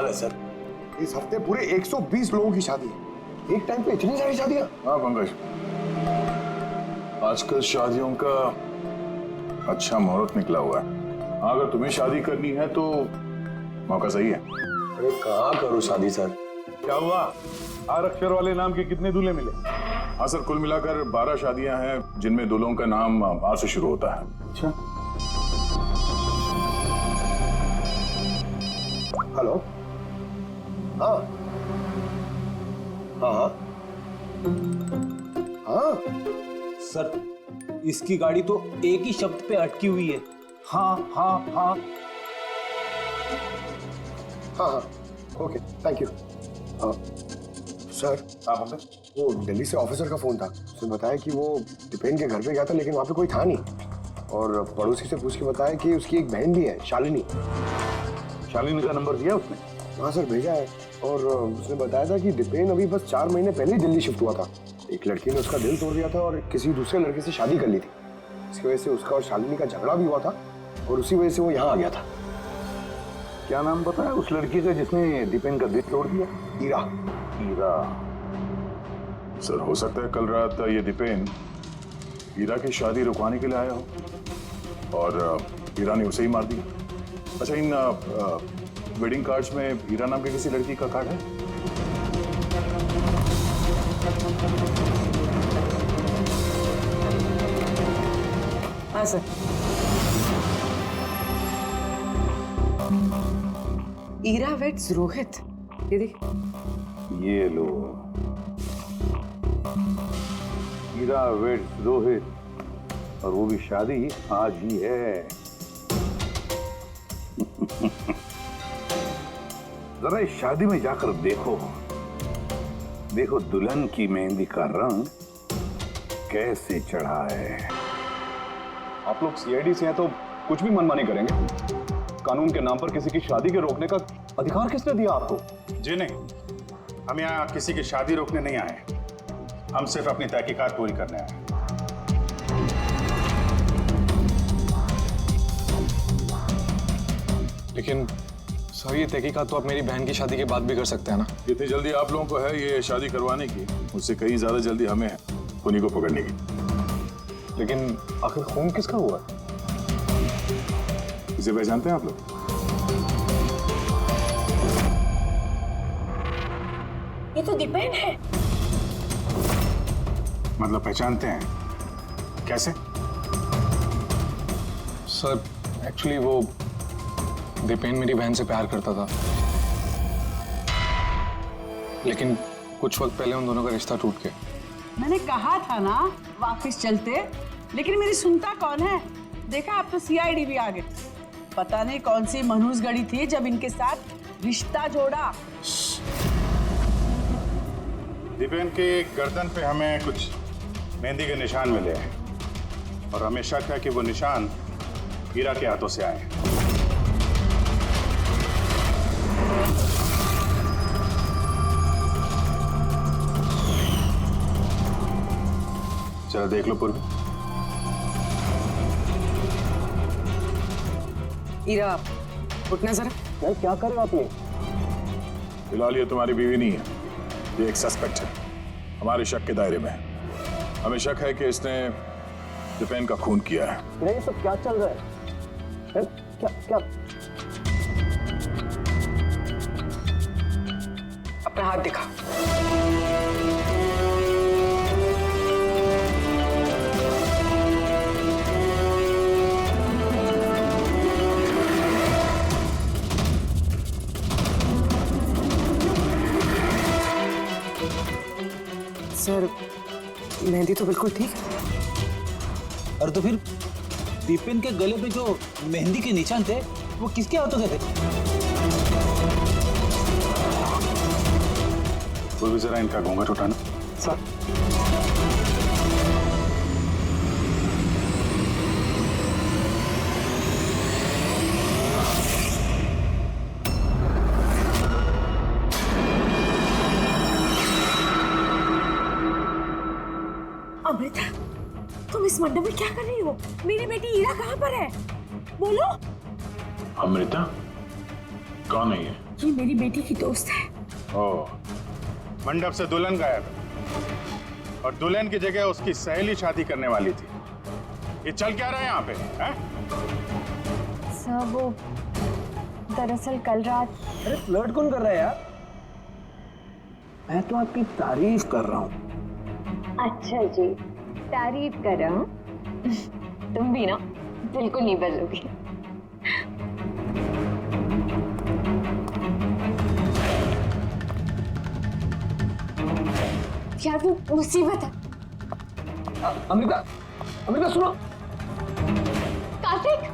कमाल है सर, इस हफ्ते पूरे 120 लोगों की शादी है। एक टाइम पे इतनी सारी शादियां। हाँ पंकज, आजकल शादियों का अच्छा मुहूर्त निकला हुआ है। हाँ, अगर तुम्हें शादी करनी है तो मौका सही है। अरे कहाँ करूँ शादी सर? क्या हुआ? आर अक्षर वाले नाम के कितने दूल्हे मिले? हाँ सर, कुल मिलाकर 12 शादियां हैं जिनमें दूल्हों का नाम आ से शुरू होता है। अच्छा। हेलो। हाँ हाँ हाँ हाँ सर, इसकी गाड़ी तो एक ही शब्द पे अटकी हुई है, हाँ हाँ हाँ। हाँ हाँ ओके थैंक यू। सर वो दिल्ली से ऑफिसर का फोन था, उसने बताया कि वो दीपेन के घर पे गया था लेकिन वहाँ पे कोई था नहीं, और पड़ोसी से पूछ के बताया कि उसकी एक बहन भी है, शालिनी। शालिनी का नंबर दिया उसने? हाँ सर भेजा है, और उसने बताया था कि दीपेन अभी बस 4 महीने पहले ही दिल्ली शिफ्ट हुआ था। एक लड़की ने उसका दिल तोड़ दिया था और किसी दूसरे लड़के से शादी कर ली थी। इसकी वजह से उसका और शालिनी का झगड़ा भी हुआ था और उसी वजह से वो यहाँ आ गया था। क्या नाम बताया उस लड़की का जिसने दीपेन का दिल तोड़ दिया? ईरा। हीरा। सर हो सकता है कल रात ये दीपेन हीरा की शादी रुकवाने के लिए आया हो और हीरा ने उसे ही मार दिया। अच्छा, इन वेडिंग कार्ड्स में हीरा नाम की किसी लड़की का कार्ड है? हाँ सर। ईरा वेड्स रोहित, ये देखिए। ये लो, हीरा वेड्स रोहित, और वो भी शादी आज ही है। जरा इस शादी में जाकर देखो, देखो दुल्हन की मेहंदी का रंग कैसे चढ़ा है। आप लोग सीआईडी से हैं तो कुछ भी मनमानी करेंगे? कानून के नाम पर किसी की शादी के रोकने का अधिकार किसने दिया आपको? जी नहीं, हम यहाँ किसी की शादी रोकने नहीं आए, हम सिर्फ अपनी तहकीकात पूरी करने आए। लेकिन सर, ये तहकीकात तो आप मेरी बहन की शादी के बाद भी कर सकते हैं ना? जितनी जल्दी आप लोगों को है ये शादी करवाने की, उससे कहीं ज्यादा जल्दी हमें है खूनी को पकड़ने की। लेकिन आखिर खून किसका हुआ? इसे पहचानते हैं आप लोग? ये तो दीपेन है। मतलब पहचानते हैं? कैसे? सर एक्चुअली वो दीपेन मेरी बहन से प्यार करता था, लेकिन कुछ वक्त पहले उन दोनों का रिश्ता टूट गया। मैंने कहा था ना वापस चलते, लेकिन मेरी सुनता कौन है? देखा, अब तो सीआईडी भी आ गए। पता नहीं कौन सी मनहूस गड़ी थी जब इनके साथ रिश्ता जोड़ा। दीपेन के गर्दन पे हमें कुछ मेहंदी के निशान मिले हैं और हमें शक है कि वो निशान हीरा के हाथों से आए हैं। जरा देख लो पूर्वी। ईरा उठना जरा। क्या कर रहे हो आप? ये फिलहाल ये तुम्हारी बीवी नहीं है, ये एक सस्पेक्ट है, हमारे शक के दायरे में है। हमें शक है कि इसने दीपेन का खून किया है। ये सब क्या चल रहा है? क्या क्या? अपना हाथ दिखा। सर मेहंदी तो बिल्कुल ठीक है। और तो फिर दीपेन के गले पे जो मेहंदी के निशान थे वो किसके हाथों के थे? वो भी जरा इनका घूंघट उठाना। सर अमृता, तुम इस मंडप में क्या कर रही हो? मेरी बेटी ईरा कहाँ पर है? बोलो। अमृता कौन है ये? ये मेरी बेटी की दोस्त है। ओह, मंडप से दुल्हन गायब है और दुल्हन की जगह उसकी सहेली शादी करने वाली थी। ये चल क्या रहा है यहाँ पे? हैं? सर वो दरअसल कल रात। अरे फ्लर्ट कौन कर रहा है यार? मैं तो आपकी तारीफ कर रहा हूँ। अच्छा जी, तारीफ कर रहा हूँ। तुम भी ना बिल्कुल नहीं बदलोगे। यार वो मुसीबत है। अमृता, अमृता सुनो। कार्तिक,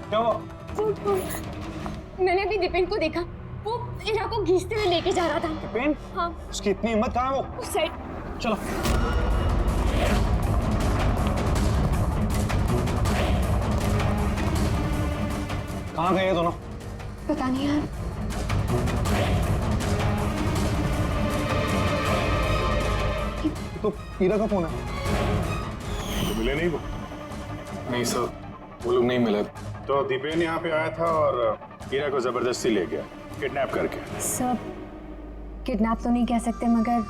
क्या हुआ? मैंने अभी दीपेन को देखा, वो इरा को घींचते हुए लेके जा रहा था। दीपेन? हाँ। उसकी इतनी हिम्मत कहाँ है वो? उस साइड। चलो। कहाँ गए ये दोनों? पता नहीं यार। तो ईरा का फोन है। तो मिले नहीं वो? नहीं सर, वो लोग नहीं मिले। तो दीपेन यहाँ पे आया था और हीरा को जबरदस्ती ले गया, किडनैप करके। सब किडनैप तो नहीं कह सकते, मगर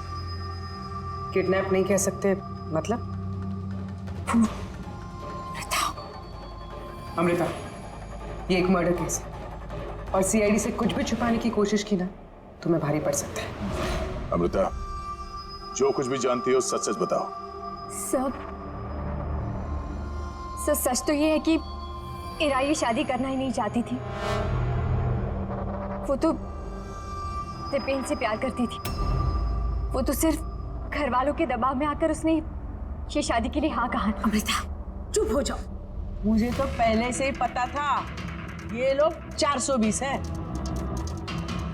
किडनैप नहीं कह सकते मतलब? अमृता, ये एक मर्डर केस है और सीआईडी से कुछ भी छुपाने की कोशिश की ना, तुम्हें भारी पड़ सकता है। अमृता, जो कुछ भी जानती हो सच सच बताओ। सब सच तो ये है कि इरा ये शादी करना ही नहीं चाहती थी। वो तो दीपेन से प्यार करती थी। वो तो सिर्फ घर वालों के दबाव में आकर उसने ये शादी के लिए हाँ कहा। अमृता चुप हो जाओ। मुझे तो पहले से ही पता था ये लोग 420 है।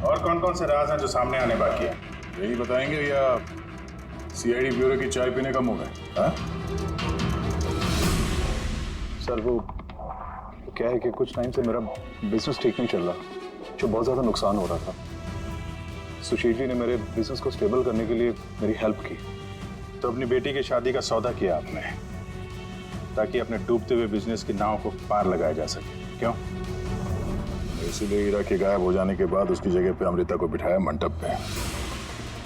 और कौन कौन से राज हैं जो सामने आने बाकी है? यही बताएंगे या सीआईडी ब्यूरो की चाय पीने का मुंह है? हाँ? सर वो क्या है कि कुछ टाइम से मेरा बिजनेस ठीक नहीं चल रहा, जो बहुत ज़्यादा नुकसान हो रहा था। सुशील जी ने मेरे बिजनेस को स्टेबल करने के लिए मेरी हेल्प की। तो अपनी बेटी की शादी का सौदा किया आपने, ताकि अपने डूबते हुए बिजनेस की नाव को पार लगाया जा सके। क्यों? इसीलिए हीरा के गायब हो जाने के बाद उसकी जगह पे अमृता को बिठाया मंडप पे,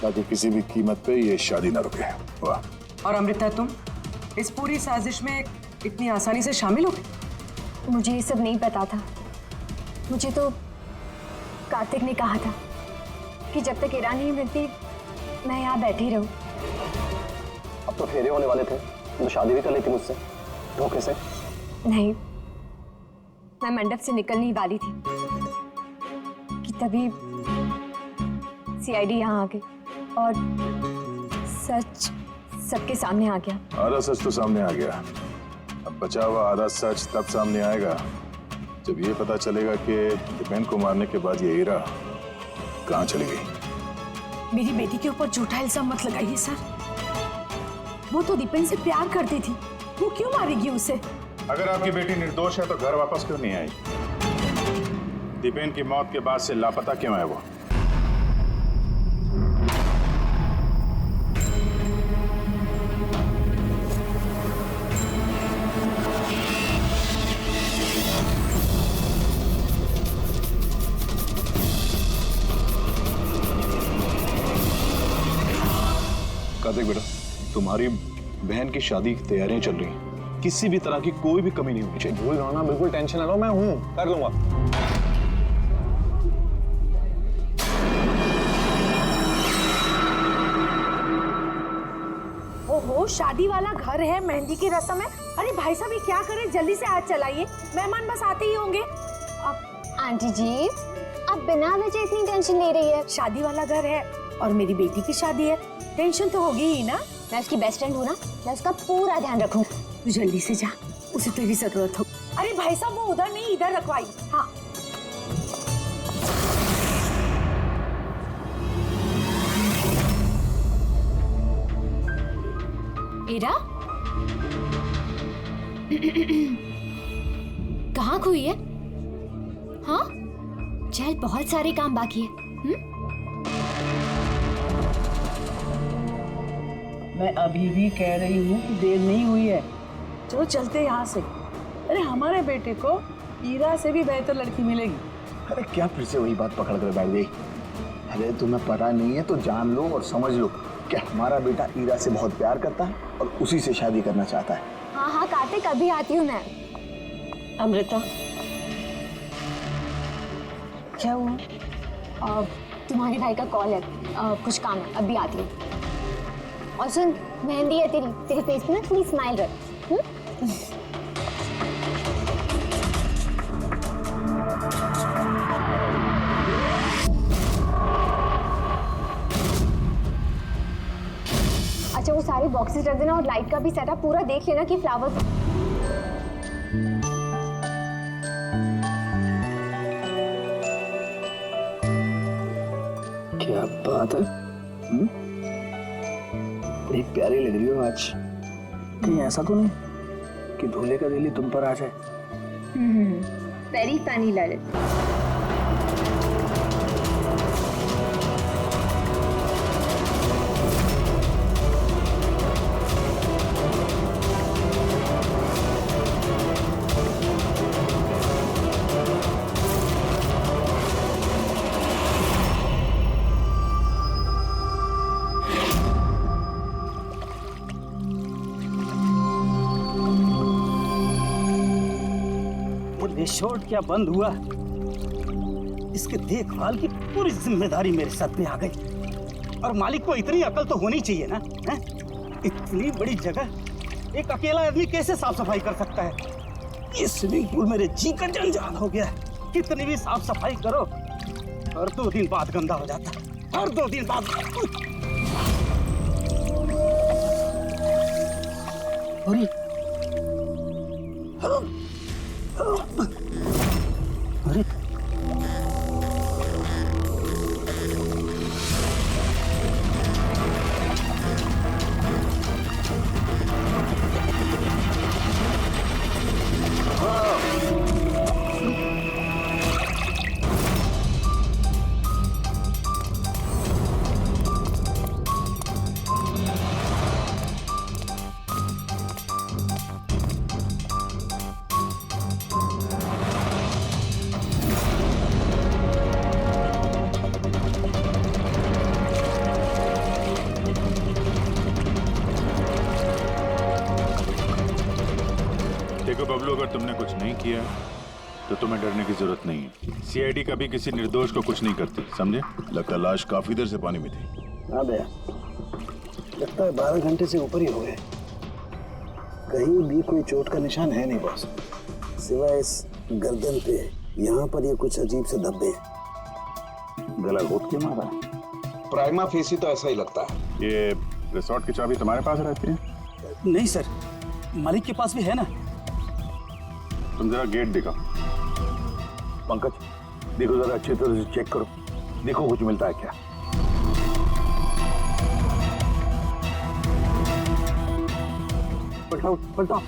ताकि किसी भी कीमत पे ये शादी ना रुके। वाह। और अमृता, तुम इस पूरी साजिश में इतनी आसानी से शामिल हो गई? मुझे ये सब नहीं पता था। मुझे तो कार्तिक ने कहा था कि जब तक इरा नहीं मिलती मैं यहाँ बैठी रहूं। अब तो फेरे होने वाले थे, तो शादी भी कर लेती मुझसे धोखे से। नहीं, मैं मंडप से निकलने ही वाली थी कि तभी सीआईडी यहाँ आ गई और सच सबके सामने आ गया। आधा सच तो सामने आ गया, अब बचा हुआ आधा सच तब सामने आएगा जब ये पता चलेगा कि दीपेन को मारने के बाद ये हीरा कहाँ चली गई। मेरी बेटी के ऊपर झूठा इल्जाम मत लगाइए सर। वो तो दीपेन से प्यार करती थी, वो क्यों मारेगी उसे? अगर आपकी बेटी निर्दोष है तो घर वापस क्यों नहीं आई? दीपेन की मौत के बाद से लापता क्यों है वो? कार्तिक बेटा, तुम्हारी बहन की शादी की तैयारियां चल रही हैं, किसी भी तरह की कोई भी कमी नहीं होनी चाहिए। भूल रहा ना, बिल्कुल टेंशन ना लो, मैं हूँ, कर लूंगा। ओहो, शादी वाला घर है, मेहंदी की रस्म है। अरे भाई साहब ये क्या करें, जल्दी से हाथ चलाइए, मेहमान बस आते ही होंगे। आंटी जी, आप बिना वजह इतनी टेंशन ले रही है। शादी वाला घर है और मेरी बेटी की शादी है, टेंशन तो होगी ही ना। मैं उसकी बेस्ट फ्रेंड हूँ ना, मैं उसका पूरा ध्यान रखूंगी। तू जल्दी से जा, उसे तेरी जरूरत हो। अरे भाई साहब वो उधर नहीं इधर रखवाई। हाँ इरा कहाँ खोई है? हाँ चल, बहुत सारे काम बाकी है। मैं अभी भी कह रही हूँ कि देर नहीं हुई है, चलो चलते यहाँ से। अरे हमारे बेटे को ईरा से भी बेहतर लड़की मिलेगी। अरे क्या फिर से वही बात पकड़ कर बैठ गई? अरे तुम्हें पता नहीं है तो जान लो और समझ लो कि हमारा बेटा ईरा से बहुत प्यार करता है और उसी से शादी करना चाहता है। हाँ हाँ कार्तिक, अभी आती हूँ मैं। अमृता, क्या हुआ? तुम्हारे भाई का कॉल है, कुछ काम है, अभी आती हूँ। और सुन, मेहंदी है तेरे फेस पे ना, थोड़ी स्माइल रख। अच्छा, वो सारे बॉक्सेस रख देना और लाइट का भी सेटअप पूरा देख लेना कि फ्लावर्स। क्या बात है? बड़ी प्यारी लग रही हो आज। कहीं ऐसा तो नहीं कि दूल्हे का दिल ही तुम पर आ जाए? Very funny Lalit. रिसोर्ट क्या बंद हुआ? इसके देखभाल की पूरी जिम्मेदारी मेरे सर पे आ गई। और मालिक को इतनी अकल तो होनी चाहिए ना, है? इतनी बड़ी जगह एक अकेला आदमी कैसे साफ सफाई कर सकता है? ये स्विमिंग पूल मेरे जी का जंजाल हो गया है। कितनी भी साफ सफाई करो, हर 2 दिन बाद गंदा हो जाता है। हर 2 दिन बाद। अरे देखो बबलू, अगर तुमने कुछ नहीं किया तो तुम्हें डरने की जरूरत नहीं है। सीआईडी कभी किसी निर्दोष को कुछ नहीं करती, समझे? लगता है लाश काफी देर से पानी में थी। हाँ भैया, लगता है 12 घंटे से ऊपर ही हो गए। कहीं भी कोई चोट का निशान है नहीं बॉस, सिवाय इस गर्दन पे। यहाँ पर ये कुछ अजीब से धब्बे हैं। गला घोट के मारा? प्राइमा फेसी तो ऐसा ही लगता है। ये रिसोर्ट की चाबी तुम्हारे पास रहती है? नहीं सर, मालिक के पास भी है ना। तुम जरा गेट दिखाओ। पंकज, देखो जरा अच्छी तरह से चेक करो, देखो कुछ मिलता है क्या। पलटाओ पलटाओ।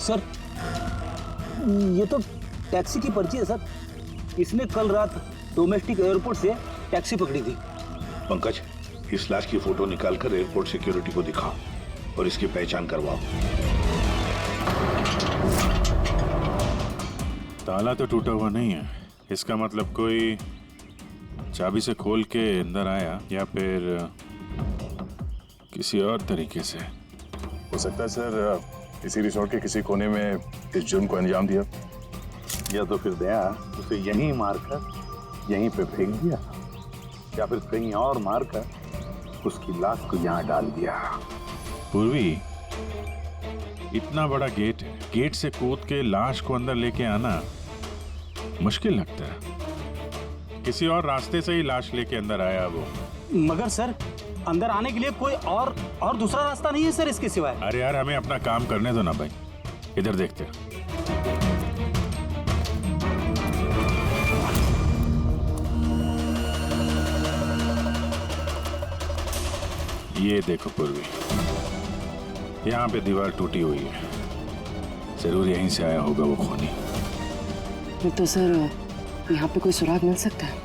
सर, ये तो टैक्सी की पर्ची है सर। इसने कल रात डोमेस्टिक एयरपोर्ट से टैक्सी पकड़ी थी। पंकज, इस लाश की फोटो निकालकर एयरपोर्ट सिक्योरिटी को दिखाओ और इसकी पहचान करवाओ। ताला तो टूटा हुआ नहीं है, इसका मतलब कोई चाबी से खोल के अंदर आया या फिर किसी और तरीके से। हो सकता है सर इसी रिसोर्ट के किसी कोने में इस जुर्म को अंजाम दिया, या तो फिर दया उसे यहीं मारकर यहीं पे फेंक दिया, या फिर कहीं और मारकर उसकी लाश को यहाँ डाल दिया। पूर्वी, इतना बड़ा गेट है, गेट से कूद के लाश को अंदर लेके आना मुश्किल लगता है। किसी और रास्ते से ही लाश लेके अंदर आया वो। मगर सर, अंदर आने के लिए कोई और दूसरा रास्ता नहीं है सर इसके सिवाय। अरे यार, हमें अपना काम करने दो ना भाई, इधर देखते हैं। ये देखो पूर्वी, यहाँ पे दीवार टूटी हुई है, जरूर यहीं से आया होगा वो खूनी। फिर तो सर यहाँ पे कोई सुराग मिल सकता है।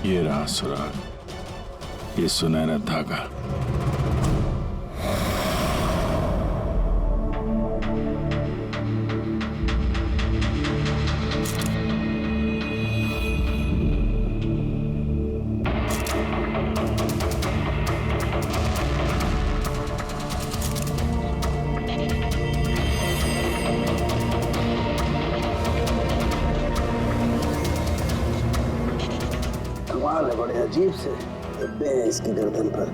ये रहा सुराग, ये सुनहरा धागा। कमाल है, बड़े अजीब से धब्बे हैं इसकी गर्दन पर।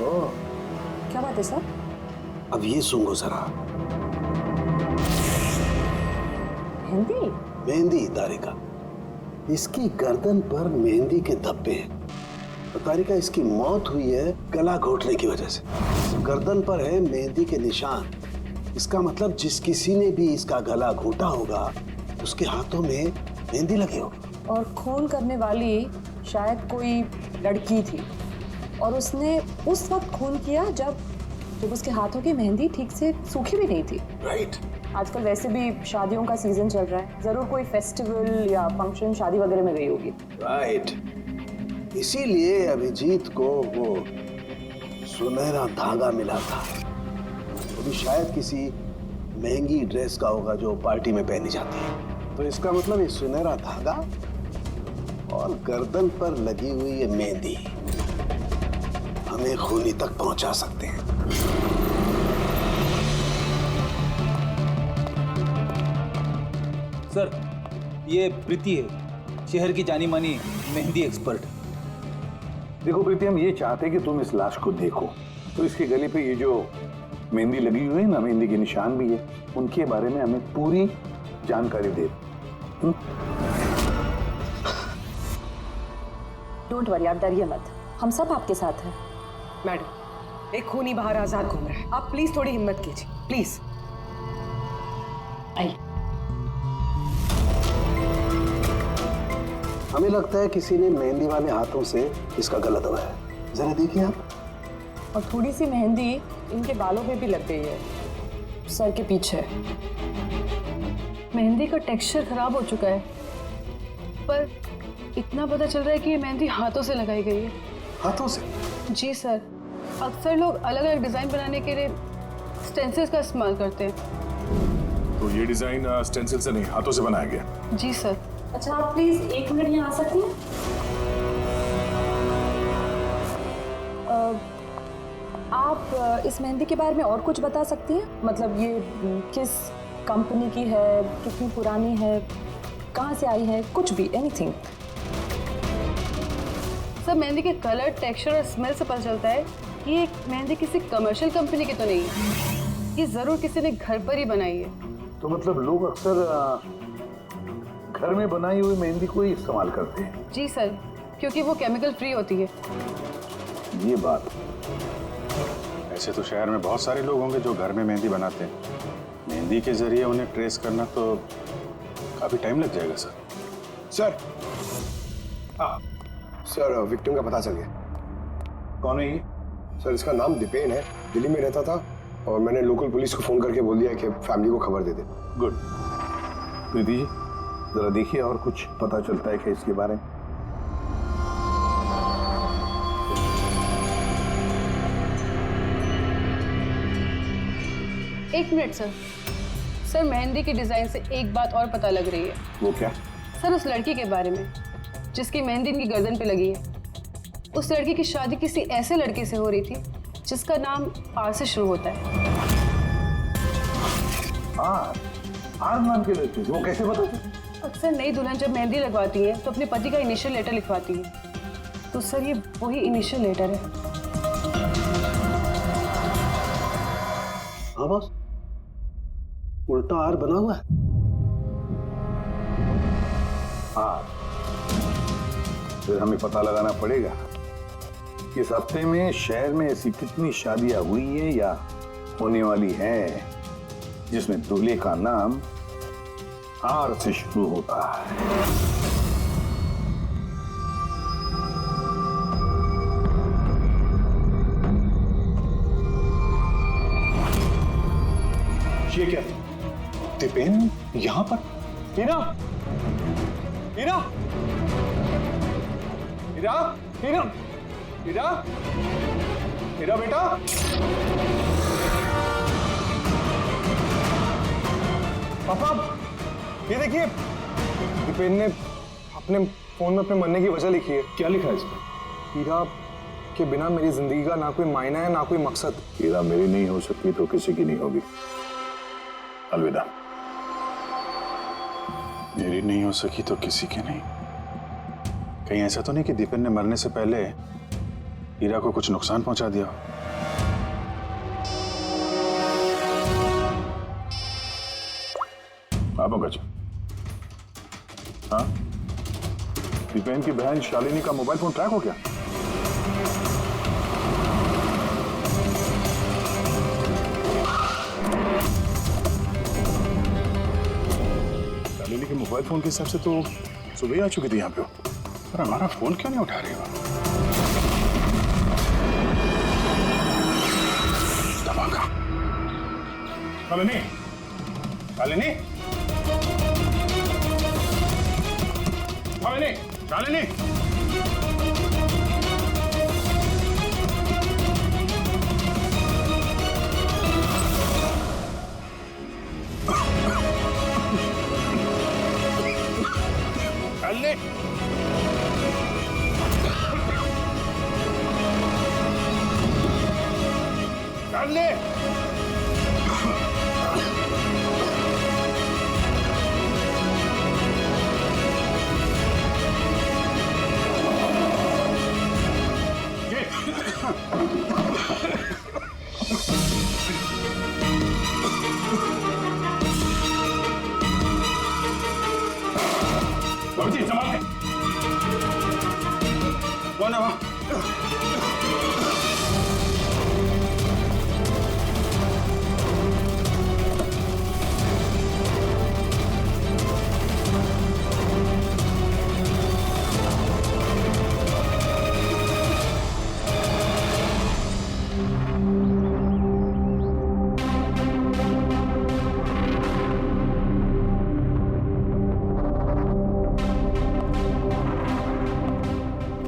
ओह, क्या बात है सर? अब ये सुनो जरा। मेहंदी? मेहंदी तारिका, इसकी गर्दन पर मेहंदी के धब्बे हैं। तारिका, इसकी मौत हुई है गला घोटने की वजह से। गर्दन पर है मेहंदी के निशान। इसका मतलब जिस किसी ने भी इसका गला घोटा होगा उसके हाथों में मेहंदी लगी होगी। और खून करने वाली शायद कोई लड़की थी और उसने उस वक्त खून किया जब उसके हाथों की मेहंदी ठीक से सूखी भी नहीं थी। राइट। आजकल वैसे भी शादियों का सीजन चल रहा है, जरूर कोई फेस्टिवल या फंक्शन शादी वगैरह में गई होगी। राइट, इसीलिए अभिजीत को वो सुनहरा धागा मिला था। वो भी शायद किसी महंगी ड्रेस का होगा जो पार्टी में पहनी जाती है। तो इसका मतलब ये सुनहरा धागा और गर्दन पर लगी हुई ये मेहंदी हमें खूनी तक पहुंचा सकते हैं। सर, ये प्रीति है, शहर की जानी मानी मेहंदी एक्सपर्ट। देखो प्रीति, हम ये चाहते हैं कि तुम इस लाश को देखो। तो इसके गले पे ये जो मेहंदी लगी हुई है ना, मेहंदी के निशान भी है, उनके बारे में हमें पूरी जानकारी दे। डोंट वरी, आप डरिए मत, हम सब आपके साथ हैं। मैडम, एक खूनी बाहर आजाद घूम रहा है, आप प्लीज थोड़ी हिम्मत कीजिए, प्लीज। आइए। हमें लगता है किसी ने मेहंदी वाले हाथों से इसका गला दबाया है। जरा देखिए आप। और थोड़ी सी मेहंदी इनके बालों पे भी लग गई है, सर के पीछे। मेहंदी का टेक्सचर खराब हो चुका है, पर इतना पता चल रहा है कि ये मेहंदी हाथों से लगाई गई है। हाथों से? जी सर, अक्सर लोग अलग अलग डिजाइन बनाने के लिए स्टेंसिल्स का इस्तेमाल करते हैं। तो ये डिजाइन स्टेंसिल से नहीं, हाथों से बनाया गया। जी सर। अच्छा, आप प्लीज 1 मिनट यहाँ आ सकती हैं? आप इस मेहंदी के बारे में और कुछ बता सकती हैं? मतलब ये किस कंपनी की है, कितनी पुरानी है, कहाँ से आई है, कुछ भी, एनीथिंग। सर, मेहंदी के कलर, टेक्सचर और स्मेल से पता चलता है कि ये मेहंदी किसी कमर्शियल कंपनी की तो नहीं है, ये जरूर किसी ने घर पर ही बनाई है। तो मतलब लोग अक्सर घर में बनाई हुई मेहंदी को ही इस्तेमाल करते हैं? जी सर, क्योंकि वो केमिकल फ्री होती है। ये बात। ऐसे तो शहर में बहुत सारे लोग होंगे जो घर में मेहंदी बनाते हैं। मेहंदी के जरिए उन्हें ट्रेस करना तो काफी टाइम लग जाएगा सर। सर, सर विक्टिम का पता चल गया। कौन है ये? सर, इसका नाम दीपेन है, दिल्ली में रहता था और मैंने लोकल पुलिस को फोन करके बोल दिया कि फैमिली को खबर दे दे। गुड। प्रीति जी, जरा देखिए और कुछ पता चलता है क्या इसके बारे में? एक मिनट सर। सर, मेहंदी की डिजाइन से एक बात और पता लग रही है। वो क्या? सर, उस लड़की के बारे में जिसकी मेहंदी इनकी गर्दन पे लगी है, उस लड़की की शादी किसी ऐसे लड़के से हो रही थी जिसका नाम आर से शुरू होता है। आर नाम के लड़के? वो कैसे पता चला? अक्सर नई दुल्हन जब मेहंदी लगवाती है तो अपने पति का इनिशियल लेटर लिखवाती है, तो सर ये वही इनिशियल लेटर है। हाँ बॉस, उल्टा आर बना हुआ है। हाँ, फिर हमें पता लगाना पड़ेगा इस हफ्ते में शहर में ऐसी कितनी शादियां हुई है या होने वाली हैं जिसमें दूल्हे का नाम आर से शुरू होता है। ये क्या? दीपेन यहाँ पर? हीरा! हीरा! हीरा! हीरा! हीरा! हीरा बेटा! पापा, ये देखिए, दीपेन ने अपने फोन में अपने मरने की वजह लिखी है। क्या लिखा है इसमें? हीरा के बिना मेरी जिंदगी का ना कोई मायना है, ना कोई मकसद। हीरा मेरी नहीं हो सकती तो किसी की नहीं होगी। अलविदा। मेरी नहीं हो सकी तो किसी की नहीं। कहीं ऐसा तो नहीं कि दीपेन ने मरने से पहले हीरा को कुछ नुकसान पहुंचा दिया? हाँ पंकज। हाँ, दीपेन की बहन शालिनी का मोबाइल फोन ट्रैक हो गया। शालिनी के मोबाइल फोन के हिसाब से तो सुबह ही आ चुकी थी यहाँ पे। पर हमारा फोन क्यों नहीं उठा रही हो? धमाका। शालिनी, शालिनी, शालिनी, शालिनी। शालिनी, बाबूजी संभाल के। कौन है वहां?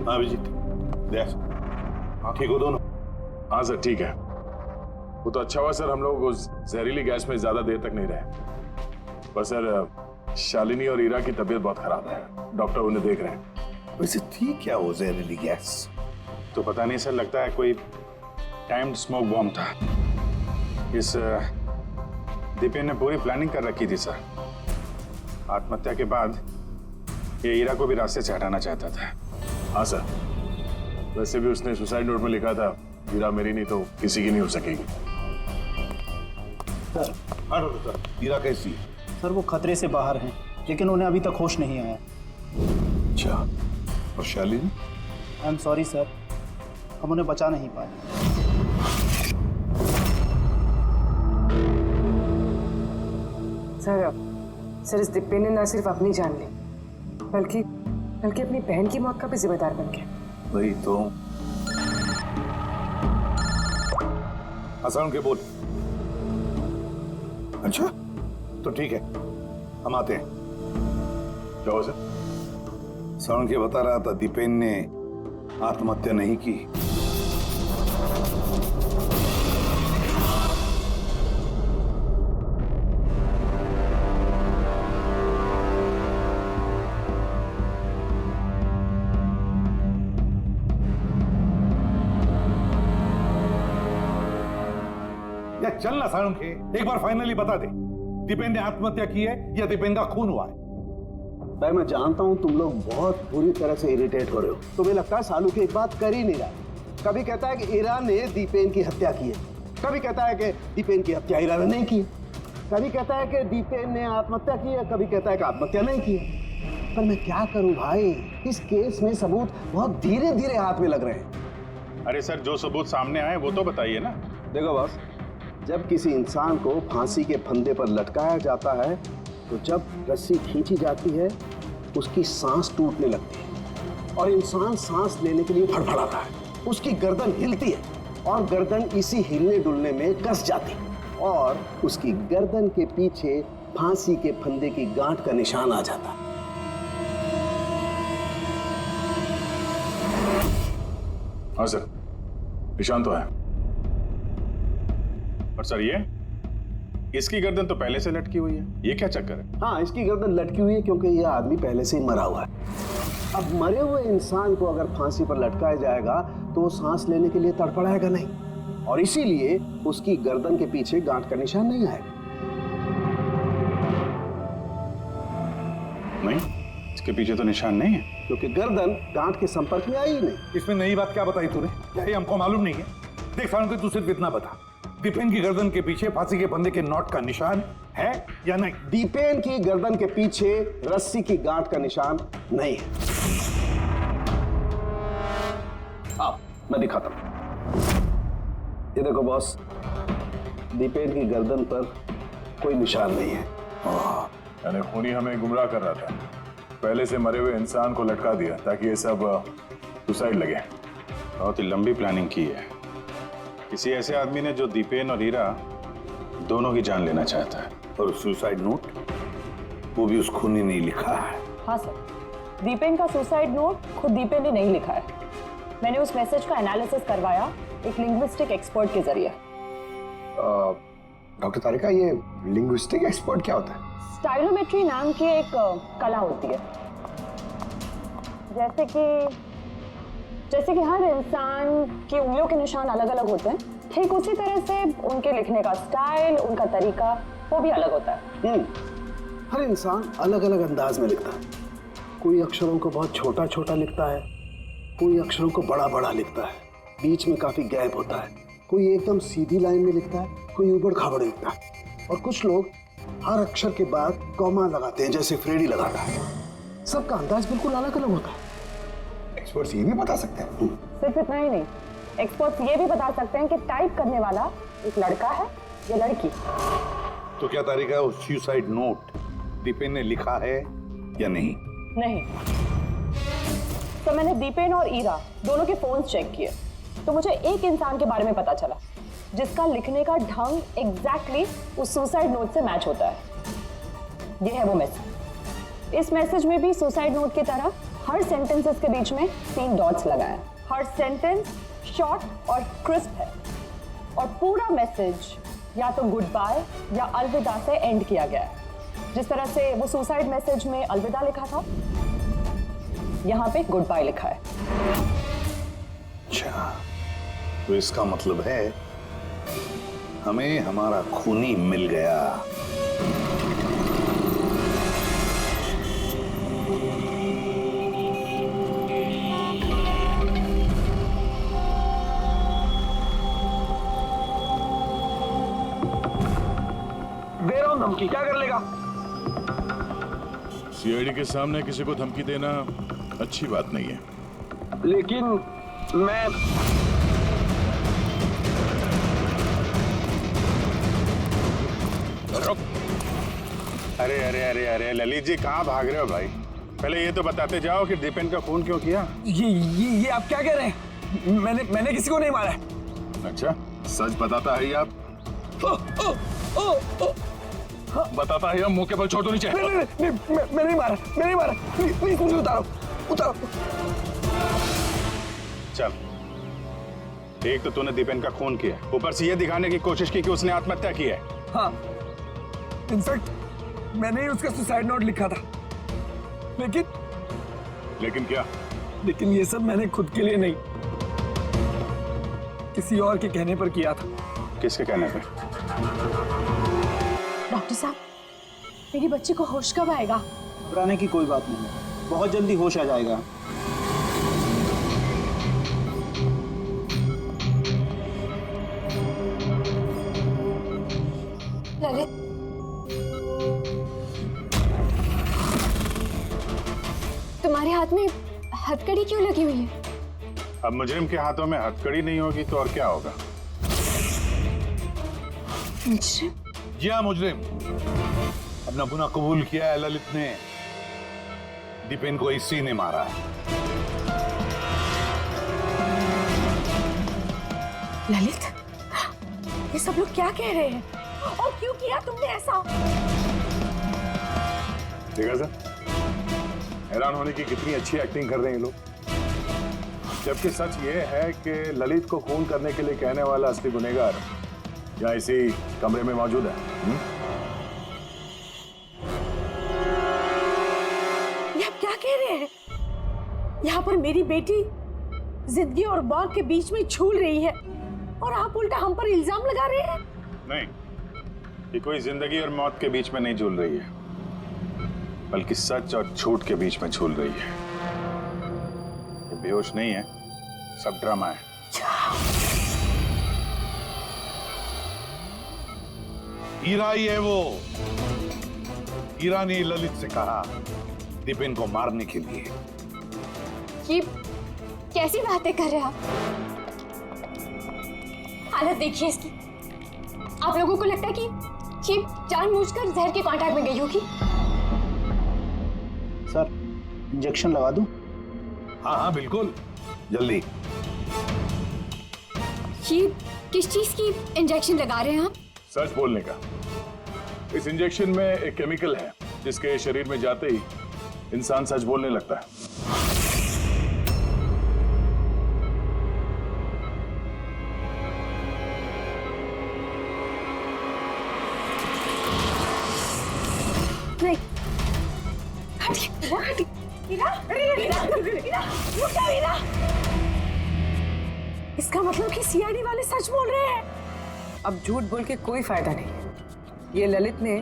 हाँ अभिजीत, देख, ठीक हो दोनों? हाँ सर ठीक है। वो तो अच्छा हुआ सर, हम लोग उस जहरीली गैस में ज्यादा देर तक नहीं रहे। पर सर शालिनी और हीरा की तबीयत बहुत खराब है, डॉक्टर उन्हें देख रहे हैं। वैसे थी क्या वो जहरीली गैस? तो पता नहीं सर, लगता है कोई टाइम्ड स्मोक बॉम्ब था। इस दीपेन ने पूरी प्लानिंग कर रखी थी सर। आत्महत्या के बाद ये हीरा को भी रास्ते से हटाना चाहता था। हाँ सर, वैसे भी उसने सुसाइड नोट में लिखा था, हीरा मेरी नहीं तो किसी की नहीं हो सकेगी। सर, हाँ डॉक्टर सर, हीरा कैसी है? सर वो खतरे से बाहर हैं, लेकिन उन्हें अभी तक होश नहीं आया। अच्छा, और Shalini? I am sorry sir, हम उन्हें बचा नहीं पाए। सर इस दीपेन ने ना सिर्फ अपनी जान ली, बल्कि अपनी बहन की मौत का भी जिम्मेदार बन गया। वही तो। हसन के बोल। अच्छा, तो ठीक है, हम आते हैं। क्या हुआ सर? सरण के बता रहा था दीपेन ने आत्महत्या नहीं की। या चल ना सारण के, एक बार फाइनली बता दे, दीपेन ने आत्महत्या की है या दीपेन का खून हुआ है? भाई मैं जानता हूं तुम लोग बहुत बुरी तरह से इरिटेट हो रहे हो। तुम्हें लगता है सालू की एक बात कर ही नहीं रहा। कभी कहता है कि हीरा ने दीपेन की हत्या की है, कभी कहता है कि दीपेन की हत्या हीरा ने नहीं की, कभी कहता है कि दीपेन ने आत्महत्या की है, कभी कहता है कि आत्महत्या नहीं की है। पर मैं क्या करूं भाई, इस केस में सबूत बहुत धीरे धीरे हाथ में लग रहे हैं। अरे सर, जो सबूत सामने आए वो तो बताइए ना। देखो बस, जब किसी इंसान को फांसी के फंदे पर लटकाया जाता है तो जब रस्सी खींची जाती है उसकी सांस टूटने लगती है और इंसान सांस लेने के लिए फड़फड़ाता है। उसकी गर्दन हिलती है और गर्दन इसी हिलने डुलने में कस जाती है। और उसकी गर्दन के पीछे फांसी के फंदे की गांठ का निशान आ जाता। हाँ सर, निशान तो है। और सर ये इसकी गर्दन तो पहले से लटकी हुई है, ये क्या चक्कर है? हाँ, इसकी गर्दन लटकी हुई है क्योंकि यह आदमी पहले से ही मरा हुआ है। अब मरे हुए इंसान को अगर फांसी पर लटकाया जाएगा तो वो सांस लेने के लिए तड़पड़ाएगा नहीं, और इसीलिए उसकी गर्दन के पीछे गांठ का निशान नहीं आएगा। नहीं, इसके पीछे तो निशान नहीं है, क्योंकि गर्दन गांठ के संपर्क में आई ही नहीं। इसमें नई बात क्या बताई तूने? क्या ये हमको मालूम नहीं है? देख सारुण के तू सिर्फ इतना बता, दीपेन की गर्दन के पीछे फांसी के फंदे के नॉट का निशान है या नहीं? दीपेन की गर्दन के पीछे रस्सी की गांठ का निशान नहीं है। अब मैं दिखाता हूं। ये देखो बॉस, दीपेन की गर्दन पर कोई निशान नहीं है। यानी खूनी हमें गुमराह कर रहा था, पहले से मरे हुए इंसान को लटका दिया ताकि ये सब सुसाइड लगे। बहुत ही लंबी प्लानिंग की है किसी ऐसे आदमी ने जो दीपेन और हीरा दोनों की जान लेना चाहता है। और सुसाइड नोट वो भी उस खूनी ने लिखा है। हाँ सर, दीपेन का सुसाइड नोट खुद दीपेन ने नहीं लिखा है। मैंने उस मैसेज का एनालिसिस करवाया एक लिंग्विस्टिक एक्सपर्ट के जरिए। डॉक्टर तारिका, ये लिंग्विस्टिक एक्सपर्ट क्या होता है? स्टाइलोमेट्री नाम की एक कला होती है। जैसे कि हर इंसान की उंगलियों के निशान अलग अलग होते हैं, ठीक उसी तरह से उनके लिखने का स्टाइल, उनका तरीका वो भी अलग होता है। हर इंसान अलग अलग अंदाज में लिखता है। कोई अक्षरों को बहुत छोटा छोटा लिखता है, कोई अक्षरों को बड़ा बड़ा लिखता है, बीच में काफी गैप होता है। कोई एकदम सीधी लाइन में लिखता है, कोई ऊबड़ खाबड़ लिखता है, और कुछ लोग हर अक्षर के बाद कॉमा लगाते हैं, जैसे फ्रेडी लगाता है। सबका अंदाज बिल्कुल अलग अलग होता है। एक्सपर्ट्स ये भी बता सकते हैं? सिर्फ इतना ही नहीं, एक्सपर्ट्स ये भी बता सकते हैं कि टाइप करने वाला एक लड़का है या लड़की। तो क्या तारिका उस सुसाइड नोट दीपेन ने लिखा है या नहीं? नहीं। तो मैंने दीपेन और ईरा दोनों के फोन चेक किए, तो मुझे एक इंसान के बारे में पता चला जिसका लिखने का ढंग एग्जैक्टली उस सुसाइड नोट से मैच होता है। ये है वो मैसेज। इस मैसेज में भी सुसाइड नोट की तरह हर सेंटेंसेस के बीच में 3 डॉट्स लगाए। हर सेंटेंस शॉर्ट और क्रिस्प है, और पूरा मैसेज या तो गुड बाय या अलविदा से एंड किया गया है। जिस तरह से वो सुसाइड मैसेज में अलविदा लिखा था, यहाँ पे गुड बाय लिखा है। अच्छा, तो इसका मतलब है हमें हमारा खूनी मिल गया। दे रहा हूं धमकी, क्या कर लेगा? सीआईडी के सामने किसी को धमकी देना अच्छी बात नहीं है। लेकिन मैं अरे अरे अरे अरे ललित जी, कहाँ भाग रहे हो भाई? पहले ये तो बताते जाओ कि दीपेन का खून क्यों किया? ये आप क्या कह रहे हैं? मैंने किसी को नहीं मारा है। अच्छा, सच बताता है आप? बताता है, मुंह के बल छोड़ दो नीचे। नहीं, मैं नहीं मारा। प्लीज मुझे उतारो। चल, एक तो तूने दीपेन का खून किया, ऊपर से ये दिखाने की कोशिश की कि उसने आत्महत्या की है। हाँ, इनफैक्ट मैंने ही उसका सुसाइड नोट लिखा था। लेकिन क्या? लेकिन ये सब मैंने खुद के लिए नहीं, किसी और के कहने पर किया था। किसके कहने पर? डॉक्टर साहब, मेरी बच्ची को होश कब आएगा? घबराने की कोई बात नहीं, बहुत जल्दी होश आ जाएगा। ललित, तुम्हारे हाथ में हथकड़ी क्यों लगी हुई है? अब मुजरिम के हाथों में हथकड़ी नहीं होगी तो और क्या होगा? मुजरिम? जी हाँ, मुजरिम। अपना गुनाह कबूल किया है ललित ने। दीपेन को इसी ने मारा है। ललित, ये सब लोग क्या कह रहे हैं? और क्यों किया तुमने ऐसा? देखा सर, हैरान होने की कितनी अच्छी एक्टिंग कर रहे हैं ये लोग। जबकि सच ये है कि ललित को खून करने के लिए कहने वाला असली गुनहगार यहाँ इसी कमरे में मौजूद है। ये आप क्या कह रहे हैं? यहाँ पर मेरी बेटी जिंदगी और मौत के बीच में झूल रही है और आप उल्टा हम पर इल्जाम लगा रहे हैं। नहीं, ये कोई जिंदगी और मौत के बीच में नहीं झूल रही है, बल्कि सच और झूठ के बीच में झूल रही है। ये बेहोश नहीं है, सब ड्रामा है। हीरा ही है वो। हीरा ने ललित से कहा दीपेन को मारने के लिए। ये कैसी बातें कर रहे हैं आप? हालत देखिए इसकी। आप लोगों को लगता है कि ये जानबूझकर जहर के कांटेक्ट में गई होगी? सर, इंजेक्शन लगा दूं? हाँ हाँ बिल्कुल, जल्दी। ये किस चीज की इंजेक्शन लगा रहे हैं आप? सच बोलने का। इस इंजेक्शन में एक केमिकल है जिसके शरीर में जाते ही इंसान सच बोलने लगता है। इसका मतलब कि सीआईडी वाले सच बोल रहे हैं। अब झूठ बोल के कोई फायदा नहीं। ये ललित ने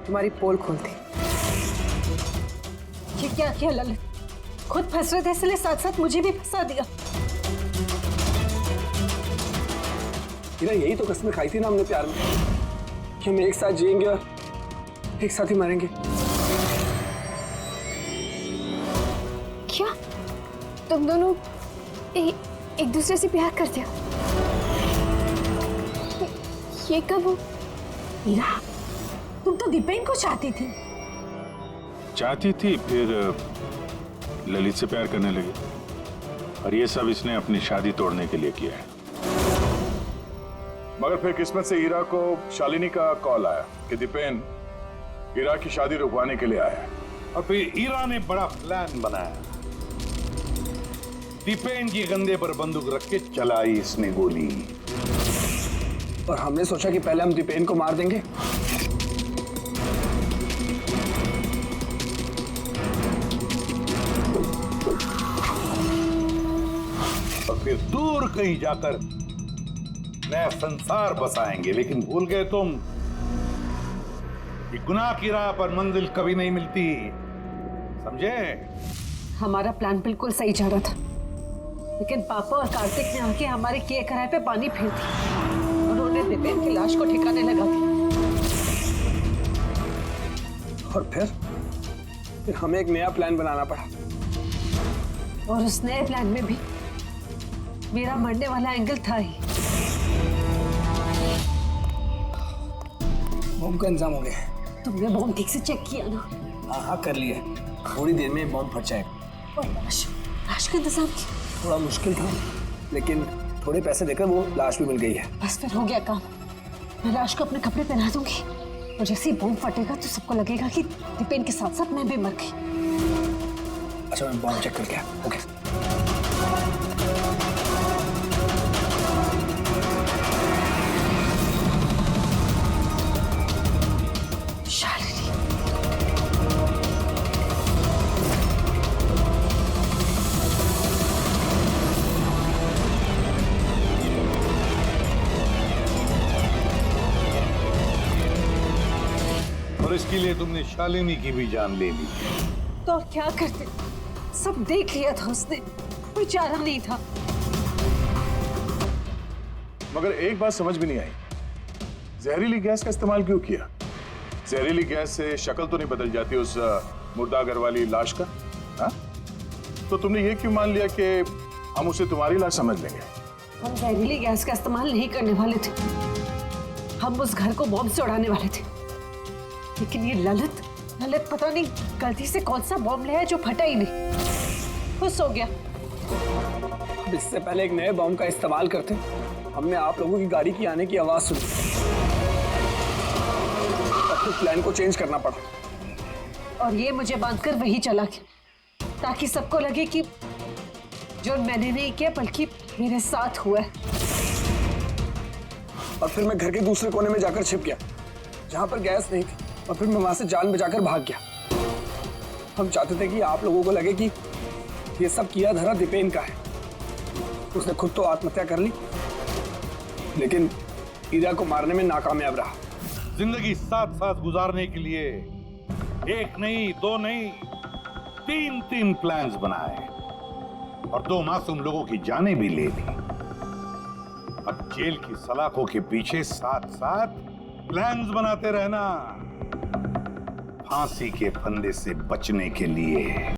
तुम्हारी पोल खोल दी। ये क्या किया ललित? खुद फंस रहे थे इसलिए साथ साथ मुझे भी फंसा दिया। यही तो कसमें खाई थी ना हमने प्यार में कि हम एक साथ जिएंगे और एक साथ ही मरेंगे। क्या तुम दोनों एक दूसरे से प्यार करते हो? ये कब हो? हीरा, तुम तो दीपेन को चाहती थी। चाहती थी, फिर ललित से प्यार करने लगी। और ये सब इसने अपनी शादी तोड़ने के लिए किया है। मगर फिर किस्मत से हीरा को शालिनी का कॉल आया कि दीपेन हीरा की शादी रुकवाने के लिए आया है। और फिर हीरा ने बड़ा प्लान बनाया। दीपेन के कंधे पर बंदूक रख के चलाई इसने गोली। और हमने सोचा कि पहले हम दीपेन को मार देंगे। और फिर दूर कहीं जाकर नया संसार बसाएंगे। लेकिन भूल गए तुम कि गुनाह की राह पर मंजिल कभी नहीं मिलती, समझे? हमारा प्लान बिल्कुल सही जा रहा था, लेकिन पापा और कार्तिक ने आके हमारे किए कराए पे पानी फेर दिया। उन्होंने दीपेन की लाश को ठिकाने लगा दिया। और फिर हमें एक नया प्लान बनाना पड़ा। और उस नए प्लान में भी मेरा मरने वाला एंगल था ही। बम का इंतजाम हो गया। तुमने बम ठीक से चेक किया ना? हाँ हाँ कर लिया। थोड़ी देर में बम फट जाएगा। और लाश का इंतजाम किया? थोड़ा मुश्किल था, लेकिन थोड़े पैसे देकर वो लाश भी मिल गई है। बस फिर हो गया काम। मैं लाश को अपने कपड़े पहना दूंगी और जैसे ही बम फटेगा तो सबको लगेगा कि दीपेन के साथ साथ मैं भी मर गई। अच्छा, मैं बम चेक करके आया। ओके। इसके लिए तुमने शालिनी की भी जान ले ली। तो और क्या करते? सब देख लिया था उसने, कोई चारा नहीं था। मगर एक बात समझ में नहीं आई, जहरीली गैस का इस्तेमाल क्यों किया? जहरीली गैस से शक्ल तो नहीं बदल जाती उस मुर्दा घर वाली लाश का? हा? तो तुमने ये क्यों मान लिया कि हम उसे तुम्हारी लाश समझ लेंगे? हम जहरीली गैस का इस्तेमाल नहीं करने वाले थे। हम उस घर को बॉम्ब से उड़ाने वाले थे। लेकिन ये ललित पता नहीं गलती से कौन सा बॉम्ब ले आया जो फटा ही नहीं। खुश हो गया। अब इससे पहले एक नए बॉम्ब का इस्तेमाल करते, हमने आप लोगों की गाड़ी की आने की आवाज सुनी प्लान को चेंज करना पड़ा। और ये मुझे बांधकर वही चला गया ताकि सबको लगे कि जो मैंने नहीं किया बल्कि मेरे साथ हुआ है। और फिर मैं घर के दूसरे कोने में जाकर छिप गया जहां पर गैस नहीं थी, और फिर मैं वहां से जान बचाकर भाग गया। हम चाहते थे कि आप लोगों को लगे कि ये सब किया धरा दीपेन का है। उसने खुद तो आत्महत्या कर ली, लेकिन ईरा को मारने में नाकामयाब रहा। जिंदगी साथ साथ गुजारने के लिए एक नहीं, दो नहीं, तीन प्लान्स बनाए और 2 मासूम लोगों की जानें भी ले ली। अब जेल की सलाखों के पीछे साथ साथ प्लान्स बनाते रहना, फांसी के फंदे से बचने के लिए।